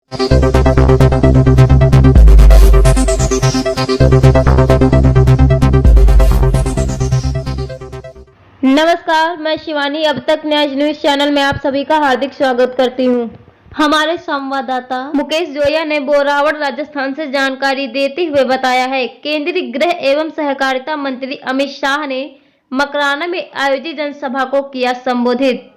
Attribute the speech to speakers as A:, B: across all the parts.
A: नमस्कार, मैं शिवानी। अब तक न्यूज चैनल में आप सभी का हार्दिक स्वागत करती हूं। हमारे संवाददाता मुकेश जोया ने बोरावड़ राजस्थान से जानकारी देते हुए बताया है, केंद्रीय गृह एवं सहकारिता मंत्री अमित शाह ने मकराना में आयोजित जनसभा को किया संबोधित।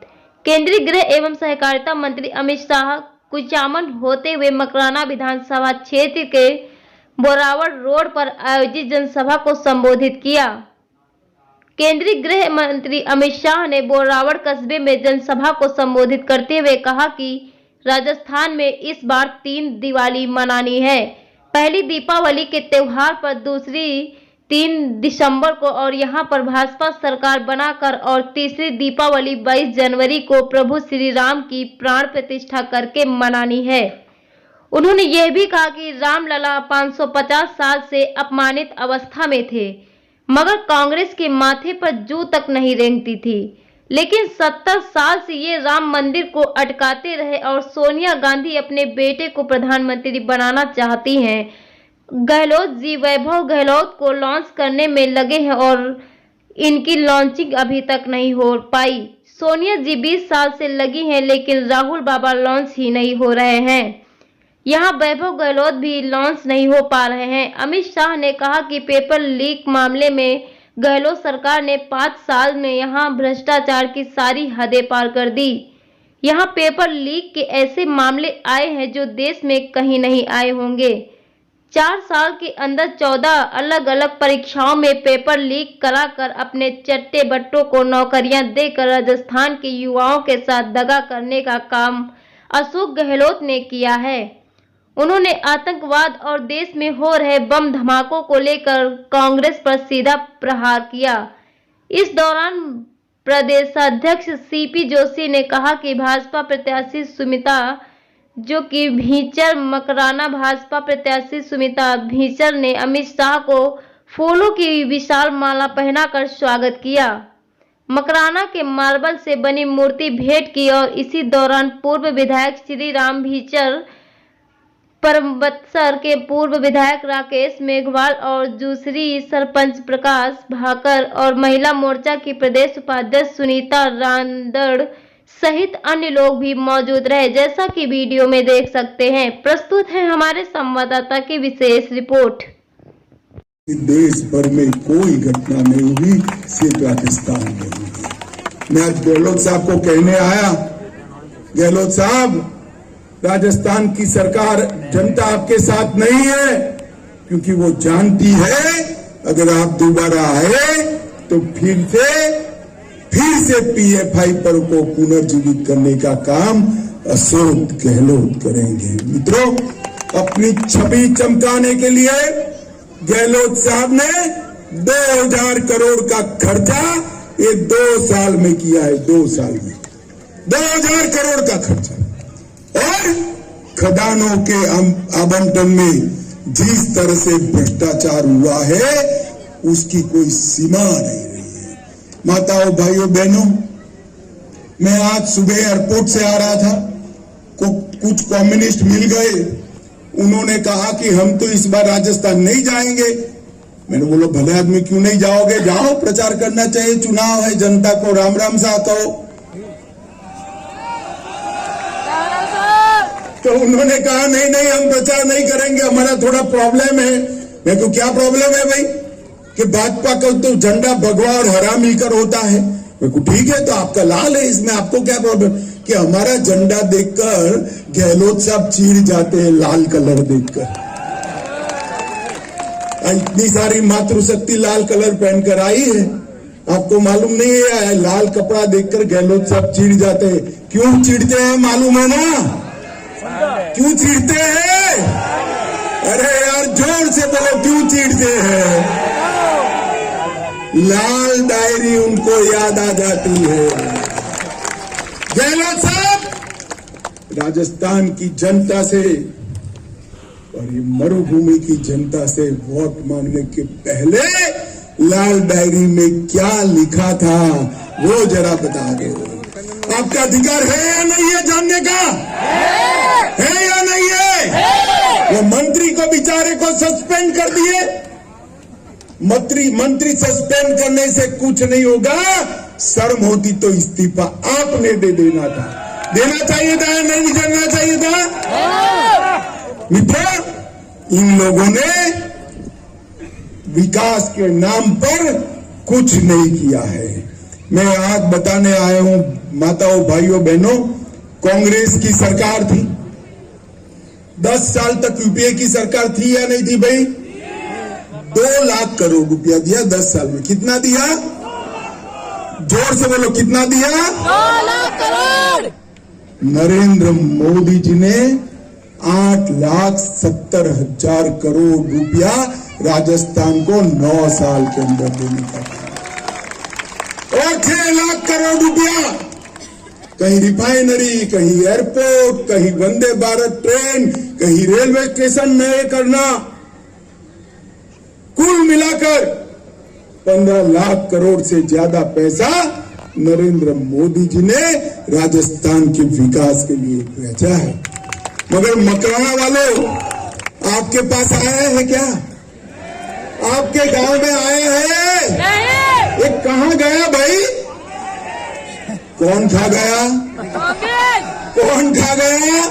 A: केंद्रीय गृह एवं सहकारिता मंत्री अमित शाह कुचामन होते हुए मकराना विधानसभा क्षेत्र के बोरावड़ रोड पर आयोजित जनसभा को संबोधित किया। केंद्रीय गृह मंत्री अमित शाह ने बोरावड़ कस्बे में जनसभा को संबोधित करते हुए कहा कि राजस्थान में इस बार 3 दिवाली मनानी है। पहली दीपावली के त्योहार पर, दूसरी 3 दिसंबर को और यहां पर भाजपा सरकार बनाकर, और तीसरी दीपावली 22 जनवरी को प्रभु श्री राम की प्राण प्रतिष्ठा करके मनानी है। उन्होंने यह भी कहा कि रामलला 550 साल से अपमानित अवस्था में थे, मगर कांग्रेस के माथे पर जू तक नहीं रेंगती थी। लेकिन 70 साल से ये राम मंदिर को अटकाते रहे और सोनिया गांधी अपने बेटे को प्रधानमंत्री बनाना चाहती हैं। गहलोत जी वैभव गहलोत को लॉन्च करने में लगे हैं और इनकी लॉन्चिंग अभी तक नहीं हो पाई। सोनिया जी 20 साल से लगी हैं, लेकिन राहुल बाबा लॉन्च ही नहीं हो रहे हैं। यहाँ वैभव गहलोत भी लॉन्च नहीं हो पा रहे हैं। अमित शाह ने कहा कि पेपर लीक मामले में गहलोत सरकार ने 5 साल में यहाँ भ्रष्टाचार की सारी हदें पार कर दी। यहाँ पेपर लीक के ऐसे मामले आए हैं जो देश में कहीं नहीं आए होंगे। 4 साल के अंदर 14 अलग अलग परीक्षाओं में पेपर लीक कराकर अपने चट्टे बट्टों को नौकरियां देकर राजस्थान के युवाओं के साथ दगा करने का काम अशोक गहलोत ने किया है। उन्होंने आतंकवाद और देश में हो रहे बम धमाकों को लेकर कांग्रेस पर सीधा प्रहार किया। इस दौरान प्रदेशाध्यक्ष सीपी जोशी ने कहा कि भाजपा प्रत्याशी सुमिता जो कि भीचर मकराना भाजपा प्रत्याशी सुमिता भीचर ने अमित शाह को फूलों की विशाल माला पहनाकर स्वागत किया। मकराना के मार्बल से बनी मूर्ति भेंट की और इसी दौरान पूर्व विधायक श्री राम भीचर, परबत्सर के पूर्व विधायक राकेश मेघवाल और दूसरी सरपंच प्रकाश भाकर और महिला मोर्चा की प्रदेश उपाध्यक्ष सुनीता रांदड़ सहित अन्य लोग भी मौजूद रहे, जैसा कि वीडियो में देख सकते हैं। प्रस्तुत है हमारे संवाददाता की विशेष रिपोर्ट।
B: देश भर में कोई घटना नहीं हुई, सिर्फ राजस्थान में हुई। मैं आज गहलोत साहब को कहने आया, गहलोत साहब, राजस्थान की सरकार, जनता आपके साथ नहीं है, क्योंकि वो जानती है अगर आप दोबारा आए तो फिर से पीएफआई पर को पुनर्जीवित करने का काम अशोक गहलोत करेंगे। मित्रों, अपनी छवि चमकाने के लिए गहलोत साहब ने 2000 करोड़ का खर्चा ये 2 साल में किया है। 2 साल में 2000 करोड़ का खर्चा, और खदानों के आवंटन में जिस तरह से भ्रष्टाचार हुआ है उसकी कोई सीमा नहीं रही है। माताओं, भाइयों, बहनों, मैं आज सुबह एयरपोर्ट से आ रहा था, कुछ कम्युनिस्ट मिल गए। उन्होंने कहा कि हम तो इस बार राजस्थान नहीं जाएंगे। मैंने बोला, भले आदमी, क्यों नहीं जाओगे? जाओ, प्रचार करना चाहिए, चुनाव है, जनता को राम राम सा कहो। तो उन्होंने कहा नहीं नहीं, हम प्रचार नहीं करेंगे, हमारा थोड़ा प्रॉब्लम है। मैं तो, क्या प्रॉब्लम है भाई? कि भाजपा का तो झंडा भगवा और हरा मिलकर होता है। मैं को, ठीक है, तो आपका लाल है, इसमें आपको क्या प्रॉब्लम? कि हमारा झंडा देखकर गहलोत साहब चिढ़ जाते हैं, लाल कलर देखकर। इतनी सारी मातृशक्ति लाल कलर पहनकर आई है, आपको मालूम नहीं है? लाल कपड़ा देखकर गहलोत साहब चिढ़ जाते हैं। क्यों चिढ़ते हैं मालूम है ना? क्यों चिढ़ते हैं? अरे यार, जोर से बोलो, क्यों चिढ़ते हैं? लाल डायरी उनको याद आ जाती है। गहलोत साहब राजस्थान की जनता से और ये मरुभूमि की जनता से वोट मांगने के पहले लाल डायरी में क्या लिखा था वो जरा बता दो। आपका अधिकार है या नहीं है जानने का? है या नहीं है? हमारे को सस्पेंड कर दिए। मंत्री सस्पेंड करने से कुछ नहीं होगा, शर्म होती तो इस्तीफा आपने दे देना था। देना चाहिए था या नहीं देना चाहिए था? मित्रों, इन लोगों ने विकास के नाम पर कुछ नहीं किया है। मैं आज बताने आया हूं माताओं, भाइयों, बहनों, कांग्रेस की सरकार थी, 10 साल तक यूपीए की सरकार थी या नहीं थी भाई? 2 लाख करोड़ रुपया दिया 10 साल में। कितना दिया? जोर से बोलो, कितना दिया?
C: 2 लाख करोड़।
B: नरेंद्र मोदी जी ने 8,70,000 करोड़ रुपया राजस्थान को 9 साल के अंदर देने का था। और 6 लाख करोड़ रुपया कहीं रिफाइनरी, कहीं एयरपोर्ट, कहीं वंदे भारत ट्रेन, कहीं रेलवे स्टेशन नए करना, कुल मिलाकर 15 लाख करोड़ से ज्यादा पैसा नरेंद्र मोदी जी ने राजस्थान के विकास के लिए भेजा है। मगर मकराना वालों, आपके पास आया है क्या? आपके गांव में आया है? एक कहां गया भाई? कौन खा गया? कौन खा गया?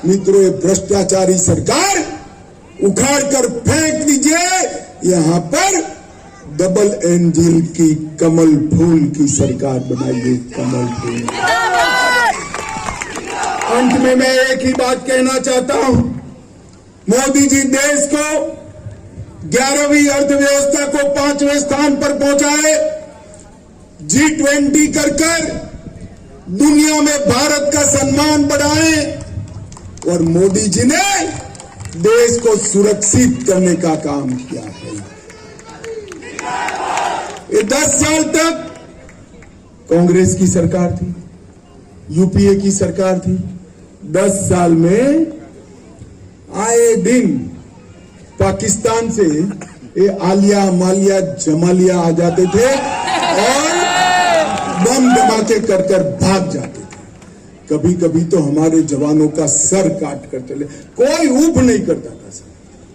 B: मित्रों, ये भ्रष्टाचारी सरकार उखाड़ कर फेंक दीजिए। यहां पर डबल एंजिल की कमल फूल की सरकार बनाइए, कमल फूल। अंत में मैं एक ही बात कहना चाहता हूं, मोदी जी देश को 11वीं अर्थव्यवस्था को 5वें स्थान पर पहुंचाए, G20 कर दुनिया में भारत का सम्मान बढ़ाए, और मोदी जी ने देश को सुरक्षित करने का काम किया है। ये 10 साल तक कांग्रेस की सरकार थी, यूपीए की सरकार थी। 10 साल में आए दिन पाकिस्तान से ये आलिया, मालिया, जमालिया आ जाते थे और बम धमाके कर भाग जाते थे। कभी कभी तो हमारे जवानों का सर काट कर चले, कोई ऊप नहीं करता था सर।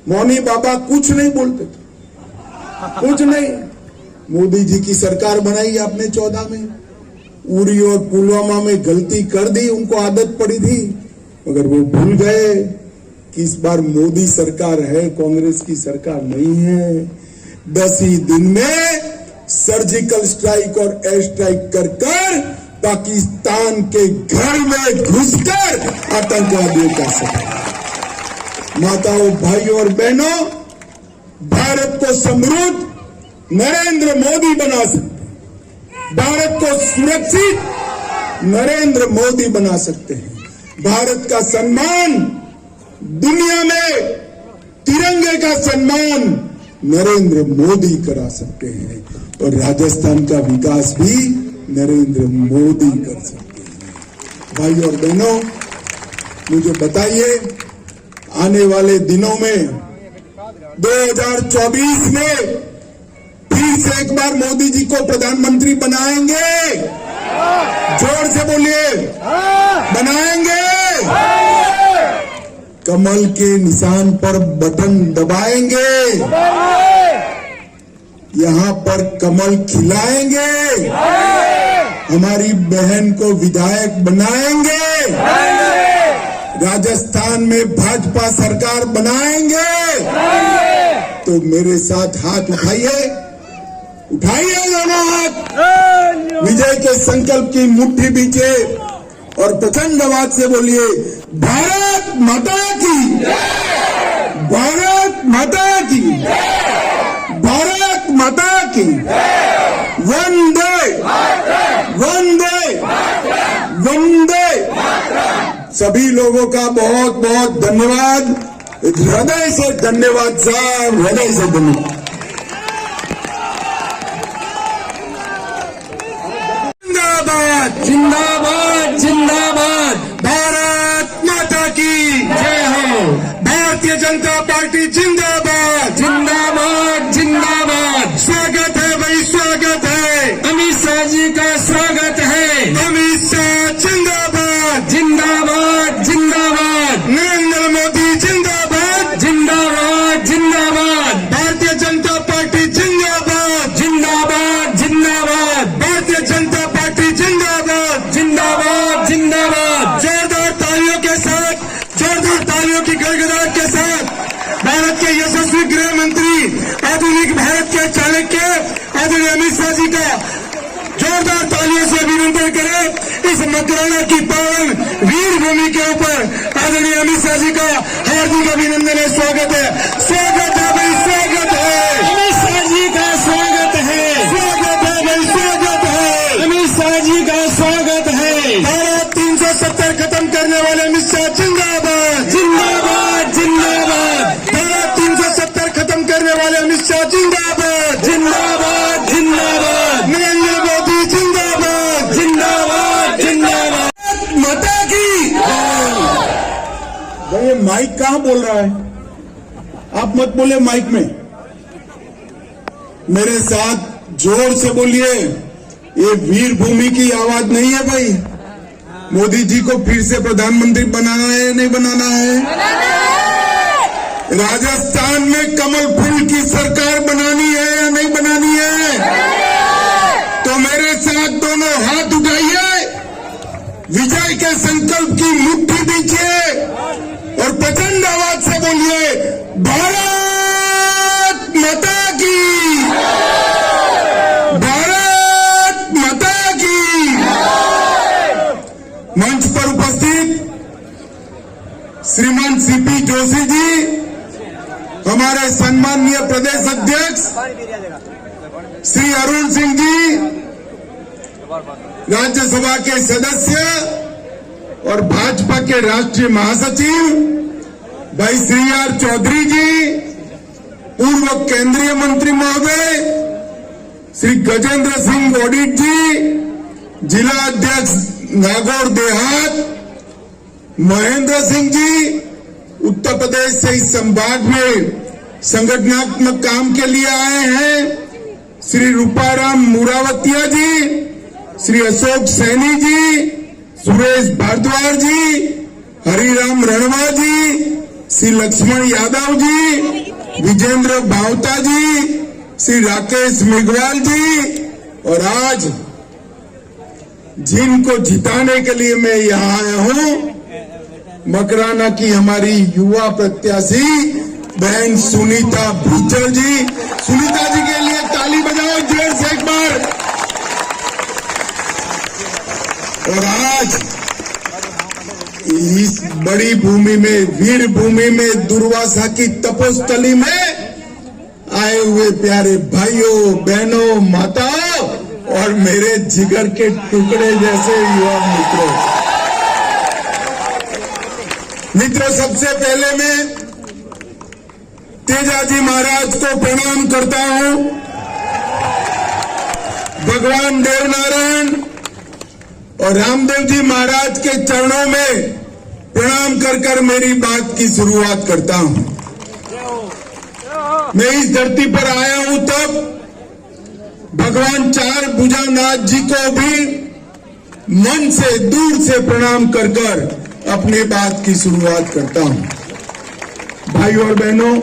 B: मौनी बाबा कुछ नहीं बोलते थे, कुछ नहीं। मोदी जी की सरकार बनाई आपने 14 में, उरी और पुलवामा में गलती कर दी, उनको आदत पड़ी थी, मगर वो भूल गए कि इस बार मोदी सरकार है, कांग्रेस की सरकार नहीं है। 10 ही दिन में सर्जिकल स्ट्राइक और एयर स्ट्राइक कर पाकिस्तान के घर में घुसकर आतंकवादियों का सफर। माताओं, भाइयों और बहनों, भारत को समृद्ध नरेंद्र मोदी बना सकते हैं, भारत को सुरक्षित नरेंद्र मोदी बना सकते हैं, भारत का सम्मान दुनिया में, तिरंगे का सम्मान नरेंद्र मोदी करा सकते हैं, और राजस्थान का विकास भी नरेंद्र मोदी कर सकते हैं। भाइयों और बहनों, मुझे बताइए, आने वाले दिनों में 2024 में फिर से एक बार मोदी जी को प्रधानमंत्री बनाएंगे? जोर से बोलिए, बनाएंगे? कमल के निशान पर बटन दबाएंगे? यहां पर कमल खिलाएंगे? हमारी बहन को विधायक बनाएंगे? राजस्थान में भाजपा सरकार बनाएंगे? तो मेरे साथ हाथ उठाइए, उठाइए दोनों हाथ, विजय के संकल्प की मुट्ठी बीचे और प्रचंड आवाज से बोलिए, भारत माता की, भारत माता की, भारत माता की, वंदे वंदे वंदे। सभी लोगों का बहुत बहुत धन्यवाद, हृदय से धन्यवाद साहब, हृदय से धन्यवाद। जिंदाबाद जिंदाबाद जिंदाबाद, भारत माता की जय हो, भारतीय जनता पार्टी जिंदाबाद जिंदाबाद जिंदाबाद। स्वागत है भाई, स्वागत है, अमित शाह जी का स्वागत है, अमित शाह जिंदाबाद जिंदाबाद जिंदाबाद, नरेंद्र मोदी जिंदाबाद जिंदाबाद। तालियों की गड़गड़ाहट के साथ भारत के यशस्वी गृह मंत्री, आधुनिक भारत के चाणक्य आदरणीय अमित शाह जी का जोरदार तालियों से अभिनंदन करें। इस मकराना की पावन वीर भूमि के ऊपर आदरणीय अमित शाह जी का हार्दिक अभिनंदन है, स्वागत है। स्वागत है भाई, स्वागत है
C: अमित शाह जी का स्वागत है।
B: स्वागत है भाई, स्वागत है
C: अमित शाह जी का स्वागत है।
B: धारा 370 खत्म करने वाले अमित शाह जिंदाबाद,
C: जिंदाबाद जिंदाबाद
B: धारा 370 खत्म करने वाले अमित शाह जिंदाबाद,
C: जिंदाबाद जिंदाबाद
B: नरेंद्र मोदी जिंदाबाद,
C: जिंदाबाद जिंदाबाद।
B: माता की। भाई ये माइक कहाँ बोल रहा है? आप मत बोले माइक में, मेरे साथ जोर से बोलिए। ये वीर भूमि की आवाज नहीं है भाई। मोदी जी को फिर से प्रधानमंत्री बनाना है या नहीं बनाना है? राजस्थान में कमल फूल की सरकार बनानी है या नहीं बनानी है? तो मेरे साथ दोनों हाथ उठाइए, विजय के संकल्प की मुट्ठी दीजिए और प्रचंड आवाज से बोलिए, भारत माता की, भारत माता की। मंच पर उपस्थित श्रीमान सीपी जोशी जी, हमारे सम्माननीय प्रदेश अध्यक्ष श्री अरुण सिंह जी, राज्यसभा के सदस्य और भाजपा के राष्ट्रीय महासचिव भाई श्री आर चौधरी जी, पूर्व केंद्रीय मंत्री महोदय श्री गजेंद्र सिंह ओडित जी, जिला अध्यक्ष नागौर देहात महेंद्र सिंह जी, उत्तर प्रदेश से इस संभाग में संगठनात्मक काम के लिए आए हैं श्री रूपाराम मुरावतिया जी, श्री अशोक सैनी जी, सुरेश भारद्वाज जी, हरिराम रणवा जी, श्री लक्ष्मण यादव जी, विजेंद्र भावता जी, श्री राकेश मेघवाल जी, और आज जिनको जिताने के लिए मैं यहाँ आया हूँ, मकराना की हमारी युवा प्रत्याशी बहन सुनीता भूचर जी। सुनीता जी के लिए ताली बजाओ जोर से एक बार। और आज इस बड़ी भूमि में, वीर भूमि में, दुर्वासा की तपोस्थली में आए हुए प्यारे भाइयों, बहनों, माताओं और मेरे जिगर के टुकड़े जैसे युवा मित्रों, सबसे पहले मैं तेजाजी महाराज को प्रणाम करता हूं। भगवान देवनारायण और रामदेव जी महाराज के चरणों में प्रणाम कर मेरी बात की शुरुआत करता हूं। मैं इस धरती पर आया हूं तब भगवान चार भुजानाथ जी को भी मन से, दूर से प्रणाम कर अपने बात की शुरुआत करता हूं। भाइयों और बहनों,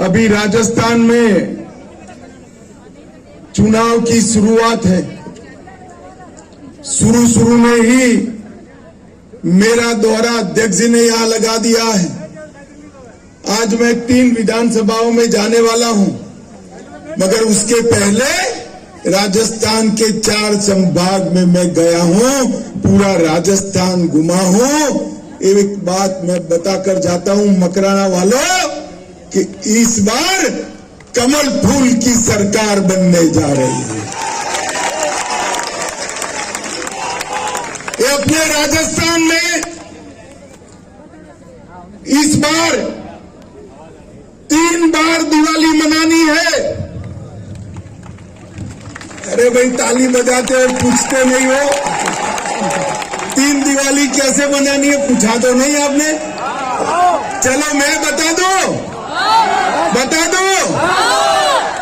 B: अभी राजस्थान में चुनाव की शुरुआत है। शुरू में ही मेरा दौरा अध्यक्ष जी ने यहां लगा दिया है। आज मैं 3 विधानसभाओं में जाने वाला हूं, मगर उसके पहले राजस्थान के 4 संभाग में मैं गया हूं, पूरा राजस्थान घुमा हूं। एक बात मैं बताकर जाता हूं मकराना वालों कि इस बार कमल फूल की सरकार बनने जा रही है। ये अपने राजस्थान में इस बार 3 बार दिवाली मनानी है। अरे भाई, ताली बजाते और पूछते नहीं हो। 3 दिवाली कैसे मनानी है पूछा तो नहीं आपने? चलो मैं बता दो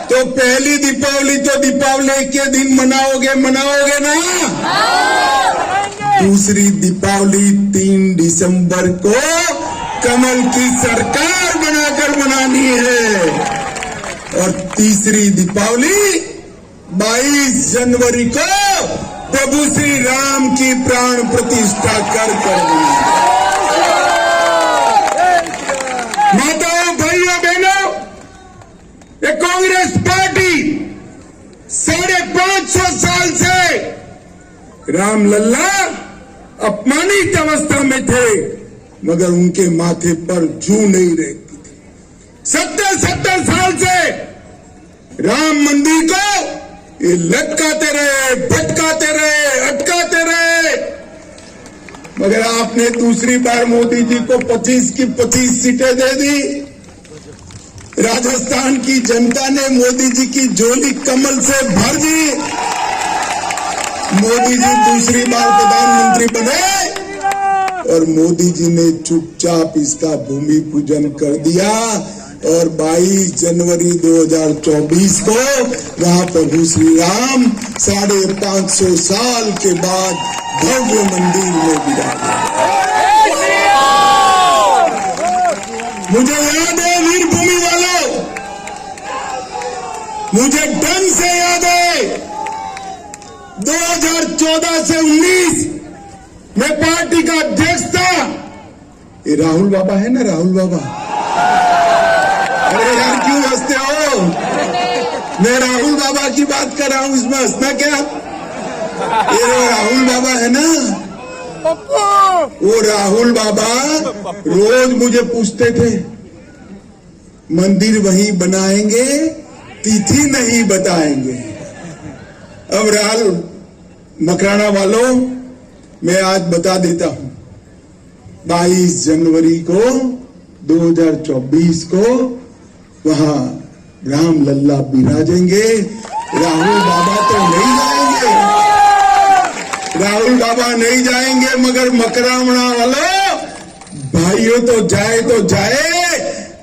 B: तो पहली दीपावली तो दीपावली के दिन मनाओगे ना? दूसरी दीपावली 3 दिसंबर को कमल की सरकार बनाकर मनानी है, और तीसरी दीपावली 22 जनवरी को प्रभु श्री राम की प्राण प्रतिष्ठा कर मनानी है। राम लल्ला अपमानित अवस्था में थे, मगर उनके माथे पर जूं नहीं रहती थी। 70 साल से राम मंदिर को ये लटकाते रहे, भटकाते रहे, अटकाते रहे, मगर आपने दूसरी बार मोदी जी को 25 की 25 सीटें दे दी। राजस्थान की जनता ने मोदी जी की झोली कमल से भर दी। मोदी जी दूसरी बार प्रधानमंत्री बने और मोदी जी ने चुपचाप इसका भूमि पूजन कर दिया और 22 जनवरी 2024 को वहां प्रभु श्री राम 550 साल के बाद भव्य मंदिर में विराजे। मुझे याद है वीर भूमि वालों, मुझे ढंग से याद है 2014 से 19 मैं पार्टी का अध्यक्ष था। ये राहुल बाबा है ना, राहुल बाबा, अरे यार क्यों हंसते हो? मैं राहुल बाबा की बात कर रहा हूं, इसमें हंसना क्या? ये राहुल बाबा है ना, वो राहुल बाबा रोज मुझे पूछते थे मंदिर वहीं बनाएंगे, तिथि नहीं बताएंगे। अब राहुल मकराना वालों, मैं आज बता देता हूं, 22 जनवरी को 2024 को वहां राम लल्ला विराजेंगे। राहुल बाबा तो नहीं जाएंगे, राहुल बाबा नहीं जाएंगे, मगर मकराना वालों भाइयों तो जाए,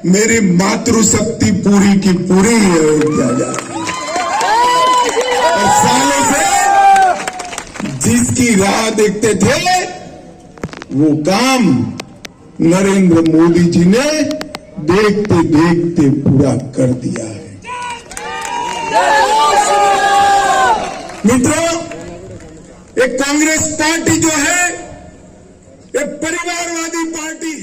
B: मेरी मातृशक्ति पूरी की पूरी अयोध्या जाए। और सालों से जिसकी राह देखते थे वो काम नरेंद्र मोदी जी ने देखते देखते पूरा कर दिया है। मित्रों, एक कांग्रेस पार्टी जो है एक परिवारवादी पार्टी